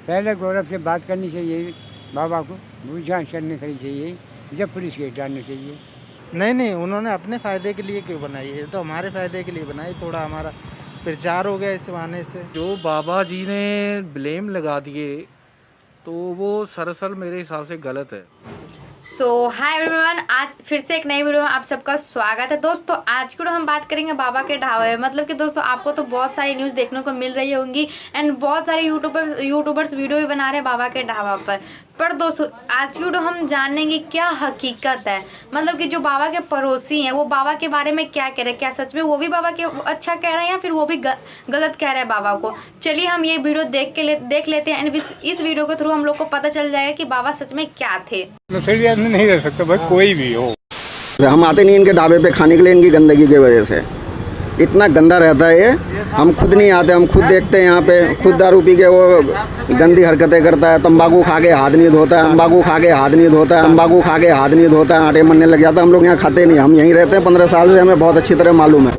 पहले गौरव से बात करनी चाहिए, बाबा को बुझान करनी चाहिए, जब पुलिस के डालनी चाहिए। नहीं, उन्होंने अपने फ़ायदे के लिए क्यों बनाई है, तो हमारे फ़ायदे के लिए बनाई, थोड़ा हमारा प्रचार हो गया इस बहाने से। जो बाबा जी ने ब्लेम लगा दिए तो वो सरासर मेरे हिसाब से गलत है। सो हाय एवरीवन, आज फिर से एक नई वीडियो में आप सबका स्वागत है। दोस्तों आज की हम बात करेंगे बाबा के ढाबे में। मतलब कि दोस्तों आपको तो बहुत सारी न्यूज़ देखने को मिल रही होंगी एंड बहुत सारे यूट्यूबर्स वीडियो भी बना रहे हैं बाबा के ढाबा पर दोस्तों आज की वीडियो हम जानेंगे क्या हकीकत है। मतलब कि जो बाबा के पड़ोसी हैं वो बाबा के बारे में क्या कह रहे हैं, क्या सच में वो भी बाबा के अच्छा कह रहे हैं या फिर वो भी गलत कह रहे हैं बाबा को। चलिए हम ये वीडियो देख लेते हैं एंड इस वीडियो के थ्रू हम लोग को पता चल जाएगा कि बाबा सच में क्या थे। नशेड़ी आदमी नहीं रह सकता भाई, कोई भी हो। हम आते नहीं इनके ढाबे पे खाने के लिए, इनकी गंदगी की वजह से इतना गंदा रहता है ये। हम खुद नहीं आते, हम खुद देखते हैं यहाँ पे, खुद दारू पी के वो गंदी हरकतें करता है। तंबाकू खा के हाथ नहीं धोता है, तंबाकू खा के हाथ नहीं धोता है, तंबाकू खा के हाथ नहीं धोता है, आटे मरने लग जाता है। हम लोग यहाँ खाते नहीं, हम यहीं रहते हैं 15 साल से, हमें बहुत अच्छी तरह मालूम है।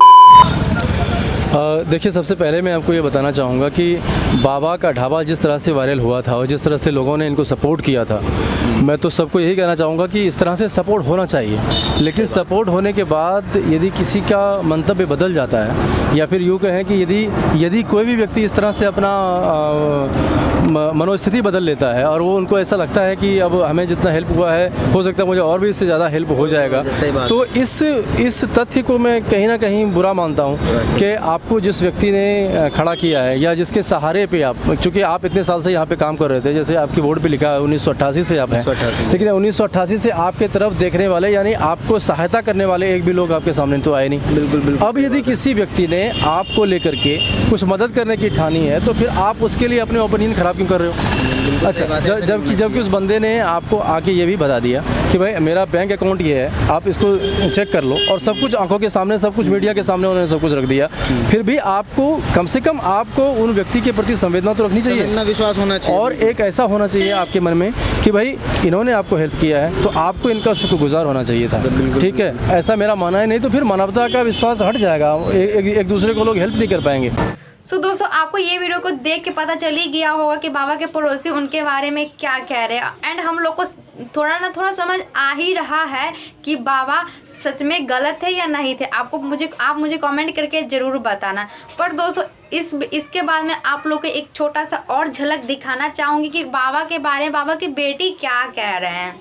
देखिए सबसे पहले मैं आपको ये बताना चाहूँगा कि बाबा का ढाबा जिस तरह से वायरल हुआ था और जिस तरह से लोगों ने इनको सपोर्ट किया था, मैं तो सबको यही कहना चाहूँगा कि इस तरह से सपोर्ट होना चाहिए। लेकिन सपोर्ट होने के बाद यदि किसी का मंतव्य बदल जाता है या फिर यूँ कहें कि यदि कोई भी व्यक्ति इस तरह से अपना मनोस्थिति बदल लेता है और वो उनको ऐसा लगता है कि अब हमें जितना हेल्प हुआ है हो सकता है मुझे और भी इससे ज़्यादा हेल्प हो जाएगा, तो इस तथ्य को मैं कहीं ना कहीं बुरा मानता हूँ कि आपको जिस व्यक्ति ने खड़ा किया है या जिसके सहारे पे आप, चूँकि आप इतने साल से यहाँ पे काम कर रहे थे, जैसे आपकी बोर्ड पे लिखा है 1988 से आप हैं, लेकिन 1988 से आपके तरफ देखने वाले यानी आपको सहायता करने वाले एक भी लोग आपके सामने तो आए नहीं। बिल्कुल। अब यदि किसी व्यक्ति ने आपको लेकर के कुछ मदद करने की ठानी है तो फिर आप उसके लिए अपने ओपिनियन खराब क्यों कर रहे हो? अच्छा, जबकि उस बंदे ने आपको आके ये भी बता दिया कि भाई मेरा बैंक अकाउंट ये है, आप इसको चेक कर लो, और सब कुछ आंखों के सामने, सब कुछ मीडिया के सामने उन्होंने सब कुछ रख दिया, फिर भी आपको कम से कम आपको उन व्यक्ति के प्रति संवेदना तो रखनी चाहिए, इतना विश्वास होना चाहिए और एक ऐसा होना चाहिए आपके मन में कि भाई इन्होंने आपको हेल्प किया है तो आपको इनका शुक्रगुजार होना चाहिए था। ठीक है, ऐसा मेरा मानना है। नहीं तो फिर मानवता का विश्वास हट जाएगा, एक दूसरे को लोग हेल्प नहीं कर पाएंगे। सो दोस्तों आपको ये वीडियो को देख के पता चल ही गया होगा कि बाबा के पड़ोसी उनके बारे में क्या कह रहे हैं एंड हम लोग को थोड़ा समझ आ ही रहा है कि बाबा सच में गलत है या नहीं थे। आप मुझे कमेंट करके ज़रूर बताना। पर दोस्तों इसके बाद में आप लोग को एक छोटा सा और झलक दिखाना चाहूँगी कि बाबा के बारे में बाबा की बेटी क्या कह रहे हैं।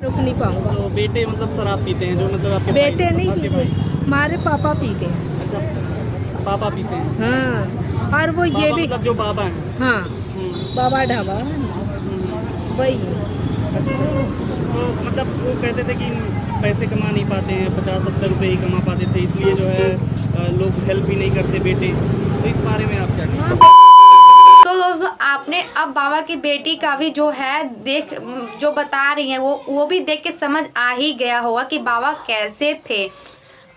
रुक नहीं पाऊंगा। तो बेटे मतलब शराब पीते हैं, जो मतलब आपके बेटे नहीं पीते, हमारे पापा पीते हैं। अच्छा, पापा पीते हैं। हाँ, और वो ये भी मतलब जो बाबा हैं। हाँ, बाबा ढाबा वही है। तो मतलब वो कहते थे कि पैसे कमा नहीं पाते हैं, 50-70 रुपए ही कमा पाते थे, इसलिए जो है लोग हेल्प ही नहीं करते बेटे। तो इस बारे में आप क्या कहेंगे? तो दोस्तों आपने अब बाबा की बेटी का भी जो है जो बता रही हैं वो भी देख के समझ आ ही गया होगा कि बाबा कैसे थे।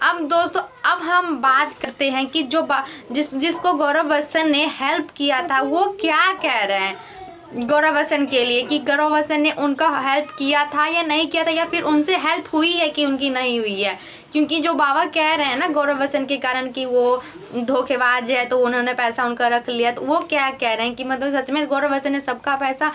अब दोस्तों अब हम बात करते हैं कि जिसको गौरव बच्चन ने हेल्प किया था वो क्या कह रहे हैं गौरव बच्चन के लिए, कि गौरव बच्चन ने उनका हेल्प किया था या नहीं किया था, या फिर उनसे हेल्प हुई है कि उनकी नहीं हुई है। क्योंकि जो बाबा कह रहे हैं ना गौरव बच्चन के कारण कि वो धोखेबाज है तो उन्होंने पैसा उनका रख लिया, तो वो क्या कह रहे हैं कि मतलब सच में गौरव बच्चन ने सबका पैसा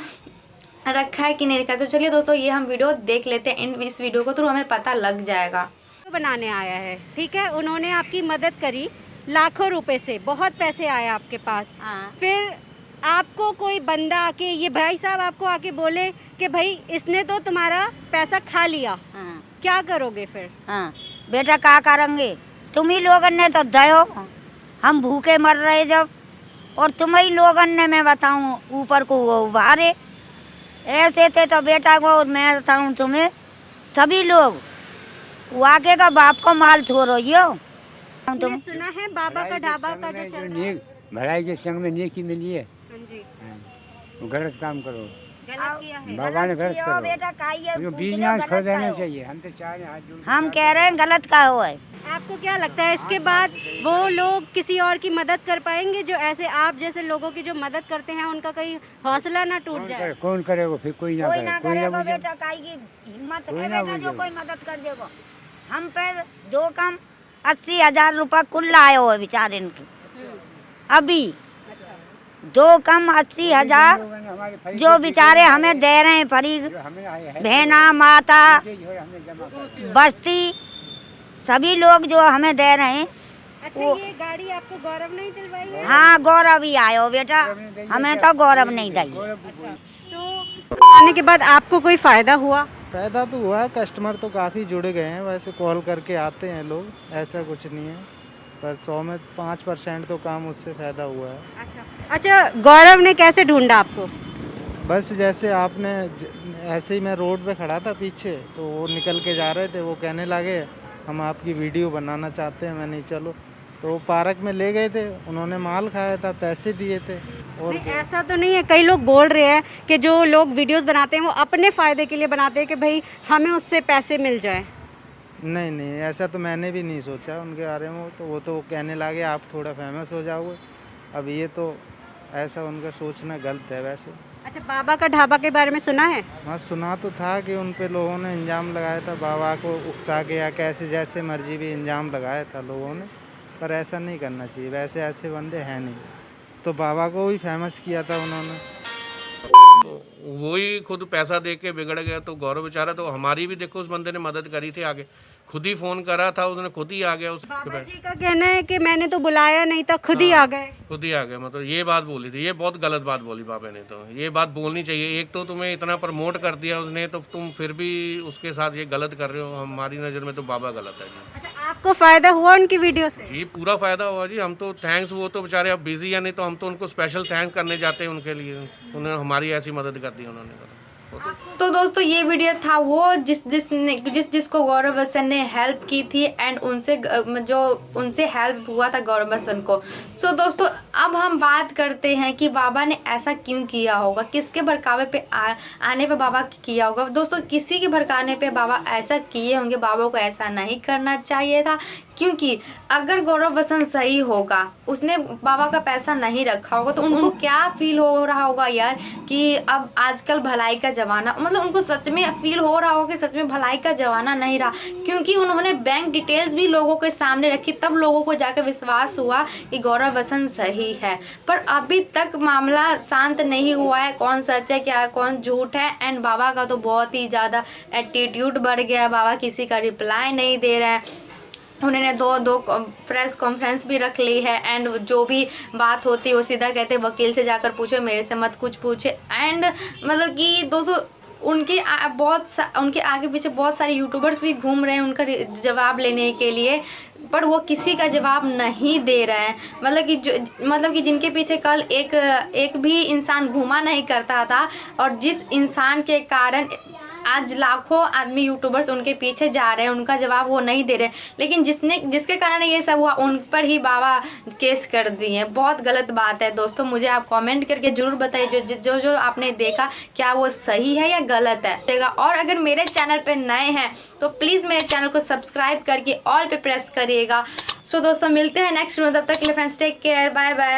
रखा है कि नहीं रखा है। तो चलिए दोस्तों ये हम वीडियो देख लेते हैं, इस वीडियो को थ्रू हमें पता लग जाएगा। बनाने आया है, ठीक है, उन्होंने आपकी मदद करी लाखों रुपए से, बहुत पैसे आए आपके पास। फिर आपको कोई बंदा आके, ये भाई साहब आपको आके बोले कि भाई इसने तो तुम्हारा पैसा खा लिया, क्या करोगे फिर? हाँ बेटा क्या करेंगे, तुम ही लोगों ने तो दयो, हम भूखे मर रहे जब, और तुम ही लोगों ने, मैं बताऊं ऊपर को उभारे ऐसे थे, तो बेटा को मैं बताऊं तुम्हें, सभी लोग वाके का बाप को माल छोड़ो यो। तुमने सुना है बाबा का ढाबा का जो चल रहा है, भलाई के संग में नेकी मिली है। जी, गलत काम करो, गलत किया है, बाबा ने गलत करो, बेटा बीजनाश कर देना चाहिए। हम तो चाह रहे हैं, हम कह रहे हैं गलत का हो है। आपको क्या लगता है इसके बाद वो लोग किसी और की मदद कर पाएंगे, जो ऐसे आप जैसे लोगों की जो मदद करते हैं उनका कहीं हौसला ना टूट जाए? कौन करेगा फिर? कोई ना करेगा बेटा, काई की हिम्मत है बेटा जो कोई मदद कर देगा। हम पे दो कम 80,000 रुपया कुल लाए हुए बेचारे इनके अभी दो कम 80,000 जो बेचारे हमें दे रहे हैं, फरी बहना माता बस्ती सभी लोग जो हमें दे रहे हैं। अच्छा, ये गाड़ी आपको गौरव नहीं दिलवाई है? हाँ, गौरव ही आयो बेटा, हमें तो गौरव नहीं दी। तो आने के बाद आपको कोई फायदा हुआ? फायदा तो हुआ है, कस्टमर तो काफ़ी जुड़ गए हैं, वैसे कॉल करके आते हैं लोग, ऐसा कुछ नहीं है, पर 100 में 5% तो काम उससे फ़ायदा हुआ है। अच्छा, गौरव ने कैसे ढूंढा आपको? बस जैसे आपने ऐसे ही मैं रोड पे खड़ा था पीछे, तो वो निकल के जा रहे थे, वो कहने लगे हम आपकी वीडियो बनाना चाहते हैं। मैंने चलो, तो वो पार्क में ले गए थे, उन्होंने माल खाया था, पैसे दिए थे। और नहीं, ऐसा तो नहीं है, कई लोग बोल रहे हैं कि जो लोग वीडियोस बनाते हैं वो अपने फ़ायदे के लिए बनाते हैं कि भाई हमें उससे पैसे मिल जाए। नहीं नहीं, ऐसा तो मैंने भी नहीं सोचा उनके बारे में। वो तो कहने लगे आप थोड़ा फेमस हो जाओगे। अब ये तो ऐसा उनका सोचना गलत है वैसे। अच्छा, बाबा का ढाबा के बारे में सुना है? हाँ, सुना तो था कि उन पे लोगों ने इल्ज़ाम लगाया था, बाबा को उकसा के या कैसे जैसे मर्जी भी इल्ज़ाम लगाया था लोगों ने, पर ऐसा नहीं करना चाहिए। वैसे ऐसे बंदे हैं नहीं, तो बाबा को भी फेमस किया था उन्होंने। वही खुद पैसा दे के बिगड़ गया, तो गौरव बेचारा, तो हमारी भी देखो उस बंदे ने मदद करी थी आगे, खुद ही फ़ोन करा था उसने, खुद ही आ गया। बाबा जी का कहना है कि मैंने तो बुलाया नहीं था, खुद ही आ गए। खुद ही आ गया, मतलब ये बात बोली थी, ये बहुत गलत बात बोली बाबा ने। तो ये बात बोलनी चाहिए, एक तो तुम्हें इतना प्रमोट कर दिया उसने, तो तुम फिर भी उसके साथ ये गलत कर रहे हो। हमारी नज़र में तो बाबा गलत है जी। अच्छा, आपको फ़ायदा हुआ उनकी वीडियो से? जी, पूरा फ़ायदा हुआ जी। हम तो थैंक्स, वो तो बेचारे अब बिजी है, नहीं तो हम तो उनको स्पेशल थैंक्स करने जाते हैं उनके लिए, उन्हें हमारी ऐसी मदद कर दी उन्होंने। तो दोस्तों ये वीडियो था वो जिसको गौरव बच्चन ने हेल्प की थी एंड उनसे हेल्प हुआ था गौरव बच्चन को। सो दोस्तों अब हम बात करते हैं कि बाबा ने ऐसा क्यों किया होगा, किसके भड़कावे पे आने पे बाबा किया होगा। दोस्तों किसी के भड़काने पे बाबा ऐसा किए होंगे, बाबा को ऐसा नहीं करना चाहिए था, क्योंकि अगर गौरव बच्चन सही होगा, उसने बाबा का पैसा नहीं रखा होगा, तो उनको क्या फील हो रहा होगा यार कि अब आजकल भलाई का जमाना, मतलब उनको सच में फील हो रहा होगा कि सच में भलाई का जमाना नहीं रहा, क्योंकि उन्होंने बैंक डिटेल्स भी लोगों के सामने रखी, तब लोगों को जाकर विश्वास हुआ कि गौरव बच्चन सही है। पर अभी तक मामला शांत नहीं हुआ है, कौन सच है क्या कौन झूठ है। एंड बाबा का तो बहुत ही ज़्यादा एटीट्यूड बढ़ गया है, बाबा किसी का रिप्लाई नहीं दे रहे हैं। उन्होंने दो प्रेस कॉन्फ्रेंस भी रख ली है एंड जो भी बात होती है वो सीधा कहते वकील से जाकर पूछो, मेरे से मत कुछ पूछे। एंड मतलब कि दोस्तों उनके आगे पीछे बहुत सारे यूट्यूबर्स भी घूम रहे हैं उनका जवाब लेने के लिए, पर वो किसी का जवाब नहीं दे रहे हैं। मतलब कि जिनके पीछे कल एक भी इंसान घूमा नहीं करता था, और जिस इंसान के कारण आज लाखों आदमी यूट्यूबर्स उनके पीछे जा रहे हैं, उनका जवाब वो नहीं दे रहे। लेकिन जिसके कारण ये सब हुआ उन पर ही बाबा केस कर दिए। बहुत गलत बात है दोस्तों। मुझे आप कमेंट करके ज़रूर बताइए जो आपने देखा क्या वो सही है या गलत है। और अगर मेरे चैनल पर नए हैं तो प्लीज़ मेरे चैनल को सब्सक्राइब करके ऑल पे प्रेस करिएगा। सो दोस्तों मिलते हैं नेक्स्ट वीडियो, तब तक के लिए friends take care, bye bye.